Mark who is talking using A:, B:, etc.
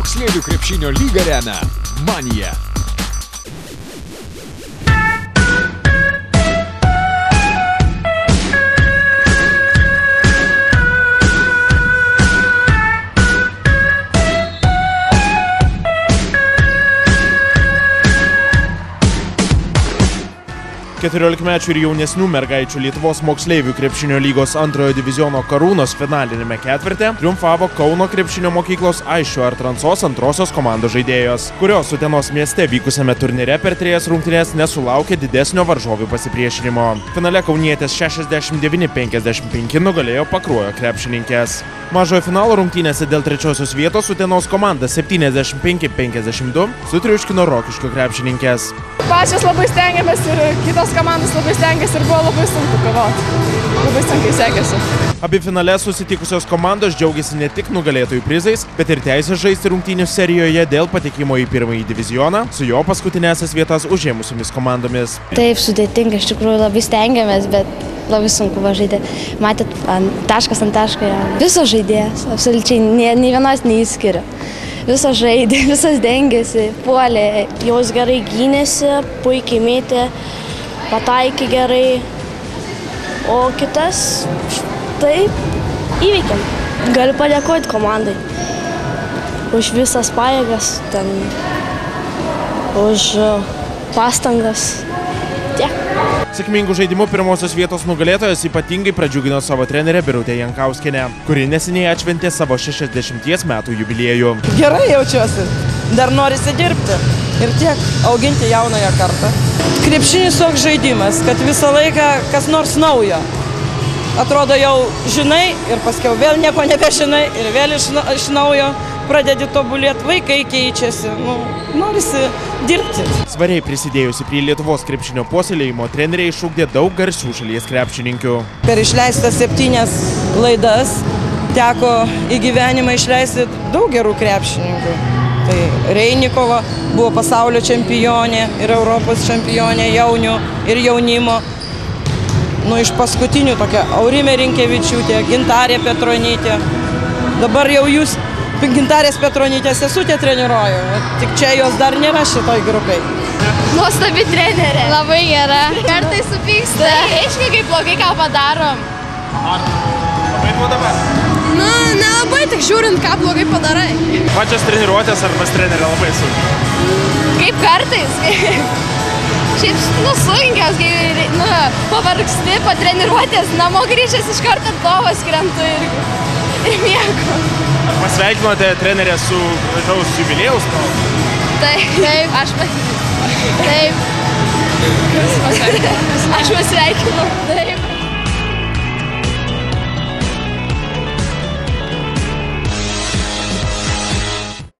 A: Moksleivių krepšinio lygą remia Manija.
B: Keturiolikmečių ir jaunesnių mergaičių Lietuvos moksleivių krepšinio lygos antrojo diviziono Karūnos finalinėme ketverte triumfavo Kauno krepšinio mokyklos Aisčio Artransos antrosios komandos žaidėjos, kurios Utenos mieste vykusiame turnyre per 3 rungtynes nesulaukė didesnio varžovių pasipriešinimo. Finale kaunietės 69-55 nugalėjo Pakruojo krepšininkės. Mažojo finalo rungtynėse dėl 3-osios vietos Utenos komanda 75-52 sutriuškino Rokiškio krepšininkės.
C: Pačios labai stengiamės ir kitos komandos labai stengiasi ir buvo labai sunku kovoti. Labai sunkiai sekėsi.
B: Abi finale susitikusios komandos džiaugiasi ne tik nugalėtojų prizais, bet ir teisę žaisti rungtynių serijoje dėl patekimo į pirmąjį divizioną su jo paskutinėsias vietas užėmusiomis komandomis.
D: Taip, sudėtinga, iš tikrųjų labai stengiamės, bet labai sunku važaidė. Matėt, taškas ant taško, visos žaidėjas, absoliučiai, nei vienos neįskiria. Visos žaidė, visos dengėsi, puolė.
E: Jos gerai gynėsi, puikiai mėtė, pataikė gerai, o kitas taip įveikėm. Galiu padėkoti komandai už visas pajėgas, už pastangas. Tiek.
B: Sėkmingų žaidimų pirmosios vietos nugalėtojas ypatingai pradžiugino savo trenerę Birutę Jankauskienę, kuri neseniai atšventė savo 60 metų jubiliejų.
F: Gerai jaučiuosi, dar norisi dirbti ir tiek auginti jaunąją kartą. Krepšinis toks žaidimas, kad visą laiką kas nors naujo. Atrodo jau žinai ir paskiau vėl nieko nebežinai ir vėl iš naujo pradedi tobulėti, vaikai keičiasi, norisi dirbti.
B: Svariai prisidėjusi prie Lietuvos krepšinio puoselėjimo treneriai išugdė daug garsių šalies krepšininkų.
F: Per išleistas 7 laidas teko į gyvenimą išleisti daug gerų krepšininkų. Tai Reinikova buvo pasaulio čempionė ir Europos čempionė jaunių ir jaunimo. Iš paskutinių tokia Aurimė Rinkevičiūtė, Gintarė Petronytė. Dabar jau jūs Gintarės Petronytės sesutė treniruoju, tik čia jos dar nėra šitoj grupiai.
C: Nuostabi trenerė.
D: Labai gera.
C: Kartais supyksta. Aiškiai, kaip blogai ką padarom.
B: Ar labai duodama?
C: Nelabai, tik žiūrint, ką blogai padarai.
B: Pačios treniruotės ar pas trenerę labai sunkiai?
C: Kaip kartais. Šiaip sunkios, kai pavargsti po treniruotės, namo grįžęs iš karto ant lovos krentu ir miegu.
B: Ar pasveikinote trenerę su gražaus jubiliejaus proga?
C: Taip, aš pasveikinu. Taip. Aš pasveikinu. Taip.